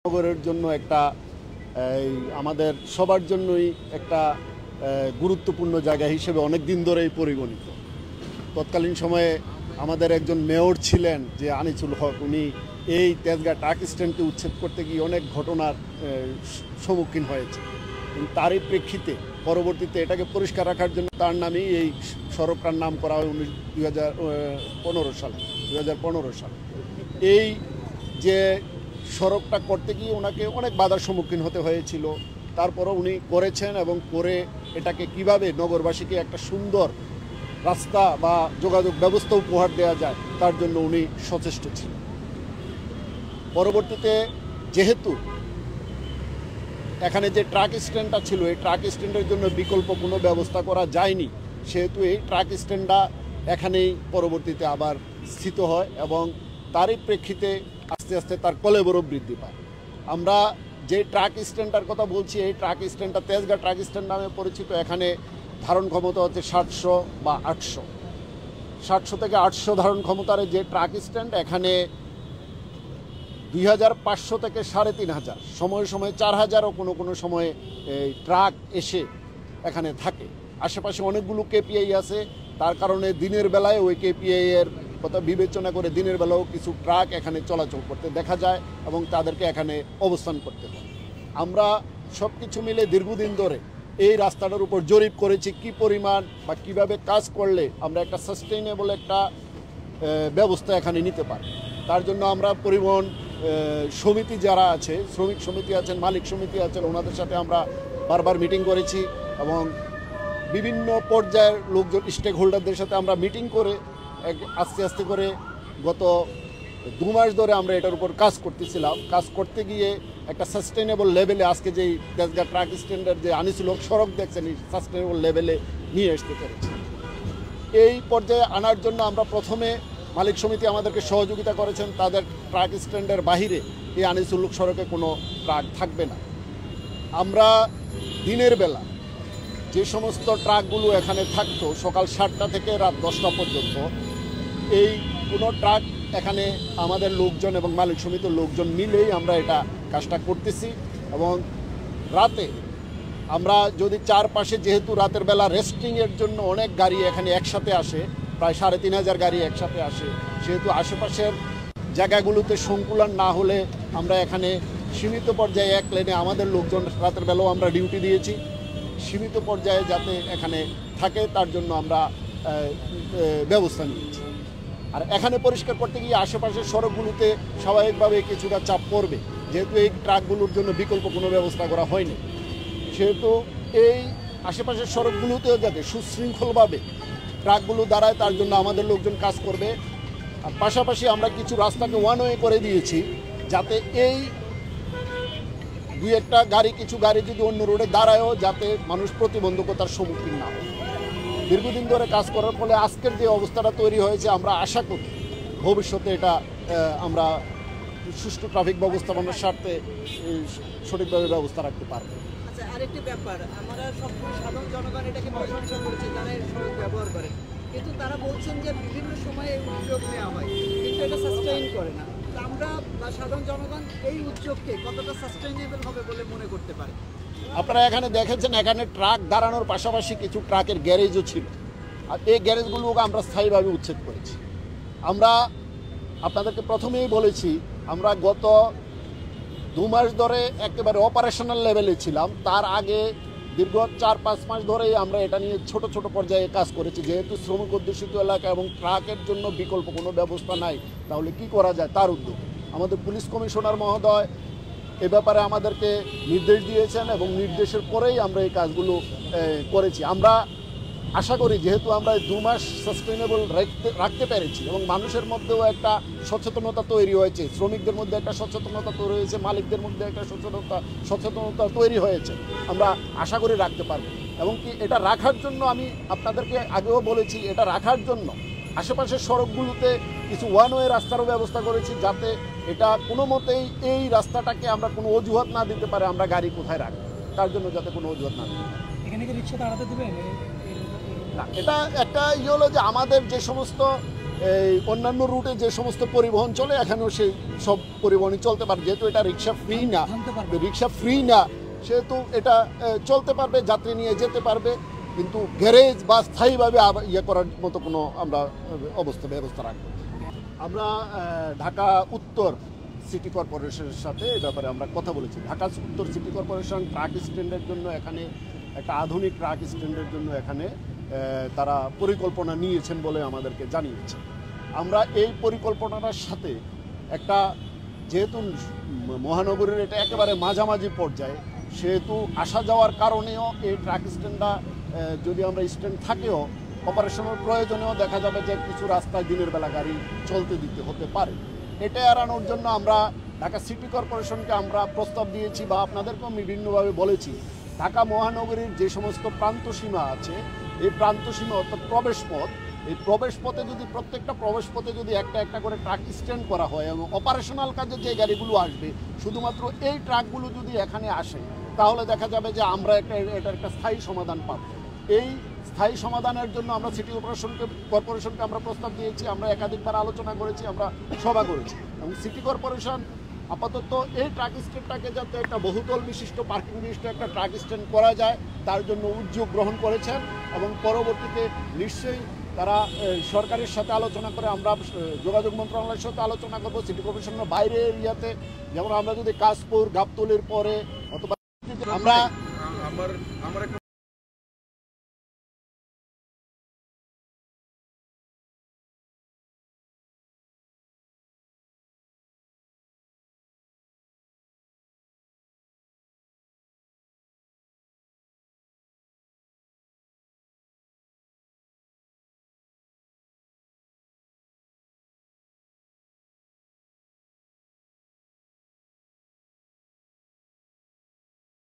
নগরের জন্য একটা আমাদের সবার জন্যই একটা গুরুত্বপূর্ণ জায়গা হিসেবে অনেক দিন ধরেই পরিগণিত। তৎকালীন সময়ে আমাদের একজন মেয়র ছিলেন যে আনিসুল হক, উনি এই তেজগাঁ ট্রাক স্ট্যান্ডকে উচ্ছেদ করতে গিয়ে অনেক ঘটনার সম্মুখীন হয়েছে। তারই প্রেক্ষিতে পরবর্তীতে এটাকে পরিষ্কার রাখার জন্য তার নামেই এই সড়কটার নাম করা হয় 2015 সালে। এই যে সড়কটা করতে গিয়ে ওনাকে অনেক বাধার সম্মুখীন হতে হয়েছিল, তারপরও উনি করেছেন এবং করে এটাকে কিভাবে নগরবাসীকে একটা সুন্দর রাস্তা বা যোগাযোগ ব্যবস্থা উপহার দেওয়া যায় তার জন্য উনি সচেষ্ট ছিলেন। পরবর্তীতে যেহেতু এখানে যে ট্রাক স্ট্যান্ডটা ছিল, এই ট্রাক স্ট্যান্ডের জন্য বিকল্প কোনো ব্যবস্থা করা যায়নি, সেহেতু এই ট্রাক স্ট্যান্ডটা এখানেই পরবর্তীতে আবার স্থিত হয় এবং তারই প্রেক্ষিতে আস্তে আস্তে তার কলেবরও বৃদ্ধি পায়। আমরা যে ট্রাক স্ট্যান্ডটার কথা বলছি, এই ট্রাক স্ট্যান্ডটা তেজগাঁ ট্রাক স্ট্যান্ড নামে পরিচিত। এখানে ধারণ ক্ষমতা হচ্ছে 700 বা 800, 700 থেকে 800 ধারণ ক্ষমতার যে ট্রাক স্ট্যান্ড, এখানে 2500 থেকে 3500, সময়ে সময়ে 4000ও কোনো সময়ে এই ট্রাক এসে এখানে থাকে। আশেপাশে অনেকগুলো কেপিআই আছে, তার কারণে দিনের বেলায় ওই কেপিআই এর কথা বিবেচনা করে দিনের বেলাও কিছু ট্রাক এখানে চলাচল করতে দেখা যায় এবং তাদেরকে এখানে অবস্থান করতে হয়। আমরা সব কিছু মিলে দীর্ঘদিন ধরে এই রাস্তাটার উপর জরিপ করেছি কি পরিমাণ বা কিভাবে কাজ করলে আমরা একটা সাস্টেইনেবল একটা ব্যবস্থা এখানে নিতে পারি। তার জন্য আমরা পরিবহন সমিতি যারা আছে, শ্রমিক সমিতি আছেন, মালিক সমিতি আছেন, ওনাদের সাথে আমরা বারবার মিটিং করেছি এবং বিভিন্ন পর্যায়ের লোকজন স্টেক হোল্ডারদের সাথে আমরা মিটিং করে আস্তে আস্তে করে গত 2 মাস ধরে আমরা এটার উপর কাজ করতেছিলাম। কাজ করতে গিয়ে একটা সাস্টেইনেবল লেভেলে আজকে যেই তেজগাঁ ট্রাক স্ট্যান্ডের যে আনিসুল হক সড়ক দেখছেন, এই সাস্টেইনেবল লেভেলে নিয়ে আসতে পেরেছি। এই পর্যায়ে আনার জন্য আমরা প্রথমে মালিক সমিতি আমাদেরকে সহযোগিতা করেছেন। তাদের ট্রাক স্ট্যান্ডের বাহিরে এই আনিসুল হক সড়কে কোনো ট্রাক থাকবে না। আমরা দিনের বেলা যে সমস্ত ট্রাকগুলো এখানে থাকতো সকাল 7টা থেকে রাত 10টা পর্যন্ত, এই কোনো ট্রাক এখানে আমাদের লোকজন এবং মালিক সমিতির লোকজন মিলেই আমরা এটা কাজটা করতেছি। এবং রাতে আমরা যদি চারপাশে, যেহেতু রাতের বেলা রেস্টিংয়ের জন্য অনেক গাড়ি এখানে একসাথে আসে, প্রায় 3500 গাড়ি একসাথে আসে, সেহেতু আশেপাশের জায়গাগুলোতে সংকুলন না হলে আমরা এখানে সীমিত পর্যায়ে এক লেনে আমাদের লোকজন রাতের বেলাও আমরা ডিউটি দিয়েছি, সীমিত পর্যায়ে যাতে এখানে থাকে তার জন্য আমরা ব্যবস্থা নিয়েছি। আর এখানে পরিষ্কার করতে গিয়ে আশেপাশের সড়কগুলোতে স্বাভাবিকভাবে কিছুটা চাপ পড়বে, যেহেতু এই ট্রাকগুলোর জন্য বিকল্প কোনো ব্যবস্থা করা হয়নি। সেহেতু এই আশেপাশের সড়কগুলোতেও যাতে সুশৃঙ্খলভাবে ট্রাকগুলো দাঁড়ায় তার জন্য আমাদের লোকজন কাজ করবে। আর পাশাপাশি আমরা কিছু রাস্তাকে ওয়ান ওয়ে করে দিয়েছি, যাতে এই 2-1টা গাড়ি, কিছু গাড়ি যদি অন্য রোডে দাঁড়ায়ও যাতে মানুষ প্রতিবন্ধকতার সম্মুখীন না হয়। দীর্ঘদিন ধরে কাজ করার ফলে আজকের যে অবস্থাটা তৈরি হয়েছে, আমরা আশা করি ভবিষ্যতে এটা আমরা সুষ্ঠু ট্রাফিক ব্যবস্থাপনার স্বার্থে সঠিকভাবে ব্যবস্থা রাখতে পারবো। আচ্ছা, আরেকটি ব্যাপার, আমরা সবসময় সাধারণ জনগণ এটাকে প্রশংসা করেছি যারা এই সড়ক ব্যবহার করে, কিন্তু তারা বলছেন যে বিভিন্ন সময়ে উদ্যোগ নেওয়া হয় কিন্তু এটা সাস্টেইন করে না। আমরা বা সাধারণ জনগণ এই উদ্যোগকে কতটা সাস্টেইনেবল হবে বলে মনে করতে পারে? আপনারা এখানে দেখেছেন, এখানে ট্রাক দাঁড়ানোর পাশাপাশি কিছু ট্রাকের গ্যারেজও ছিল, আর এই গ্যারেজগুলোকে আমরা স্থায়ীভাবে উচ্ছেদ করেছি। আমরা আপনাদেরকে প্রথমেই বলেছি, আমরা গত 2 মাস ধরে একেবারে অপারেশনাল লেভেলে ছিলাম। তার আগে দীর্ঘ 4-5 মাস ধরেই আমরা এটা নিয়ে ছোট ছোট পর্যায়ে কাজ করেছি। যেহেতু শ্রমিক অধ্যুষিত এলাকা এবং ট্রাকের জন্য বিকল্প কোনো ব্যবস্থা নাই, তাহলে কি করা যায় তার উদ্যোগে আমাদের পুলিশ কমিশনার মহোদয় এ ব্যাপারে আমাদেরকে নির্দেশ দিয়েছেন এবং নির্দেশের পরেই আমরা এই কাজগুলো করেছি। আমরা আশা করি যেহেতু আমরা 2 মাস সাস্টেইনেবল রাখতে পেরেছি এবং মানুষের মধ্যেও একটা সচেতনতা তৈরি হয়েছে, শ্রমিকদের মধ্যে একটা সচেতনতা তৈরি হয়েছে, মালিকদের মধ্যে একটা সচেতনতা তৈরি হয়েছে, আমরা আশা করি রাখতে পারবো। এবং কি এটা রাখার জন্য আমি আপনাদেরকে আগেও বলেছি, এটা রাখার জন্য আশেপাশের সড়কগুলোতে কিছু ওয়ান ওয়ে রাস্তারও ব্যবস্থা করেছি, যাতে এটা কোনো মতেই এই রাস্তাটাকে আমরা কোনো অজুহাত না দিতে পারে আমরা গাড়ি কোথায় রাখবো, তার জন্য যাতে কোনো অজুহাত না দিতে পারে। এখানে কি রিক্সা দাঁড়াতে দেবেন? না, এটা একটা হলো যে আমাদের যে সমস্ত এই অন্যান্য রুটে যে সমস্ত পরিবহন চলে এখানেও সেই সব পরিবহনই চলতে পারে, যেহেতু এটা রিক্সা ফ্রি না সেহেতু এটা চলতে পারবে, যাত্রী নিয়ে যেতে পারবে, কিন্তু গ্যারেজ বা স্থায়ীভাবে ইয়ে করার মতো কোনো আমরা ব্যবস্থা রাখবো। আমরা ঢাকা উত্তর সিটি কর্পোরেশনের সাথে এই ব্যাপারে আমরা কথা বলেছি। ঢাকা উত্তর সিটি কর্পোরেশন ট্রাক স্ট্যান্ডের জন্য এখানে একটা আধুনিক ট্রাক স্ট্যান্ডের জন্য এখানে তারা পরিকল্পনা নিয়েছেন বলে আমাদেরকে জানিয়েছে। আমরা এই পরিকল্পনাটার সাথে একটা, যেহেতু মহানগরীর এটা একেবারে মাঝামাঝি পর্যায়ে, সেহেতু আসা যাওয়ার কারণেও এই ট্রাক স্ট্যান্ডটা যদি আমরা স্ট্যান্ড থাকেও অপারেশনের প্রয়োজনেও দেখা যাবে যে কিছু রাস্তায় দিনের বেলা গাড়ি চলতে দিতে হতে পারে। এটা এড়ানোর জন্য আমরা ঢাকা সিটি কর্পোরেশনকে আমরা প্রস্তাব দিয়েছি বা আপনাদেরকেও বিভিন্নভাবে বলেছি, ঢাকা মহানগরীর যে সমস্ত প্রান্তসীমা আছে, এই প্রান্তসীমা অর্থাৎ প্রবেশপথ, এই প্রবেশপথে যদি প্রত্যেকটা প্রবেশপথে যদি একটা একটা করে ট্রাক স্ট্যান্ড করা হয় এবং অপারেশনাল কাজে যে গাড়িগুলো আসবে শুধুমাত্র এই ট্রাকগুলো যদি এখানে আসে, তাহলে দেখা যাবে যে আমরা এটার একটা স্থায়ী সমাধান পাব। এই স্থায়ী সমাধানের জন্য আমরা সিটি কর্পোরেশনকে আমরা প্রস্তাব দিয়েছি, আমরা একাধিকবার আলোচনা করেছি, আমরা সভা করেছি, এবং সিটি কর্পোরেশন আপাতত এই ট্রাক স্ট্যান্ডটাকে যাতে একটা বহুতল বিশিষ্ট পার্কিং বিশিষ্ট একটা ট্রাক স্ট্যান্ড করা যায় তার জন্য উদ্যোগ গ্রহণ করেছেন, এবং পরবর্তীতে নিশ্চয়ই তারা সরকারের সাথে আলোচনা করে, আমরা যোগাযোগ মন্ত্রণালয়ের সাথে আলোচনা করবো, সিটি কর্পোরেশনের বাইরে এরিয়াতে, যেমন আমরা যদি কাশপুর গাবতলির পরে অথবা আমরা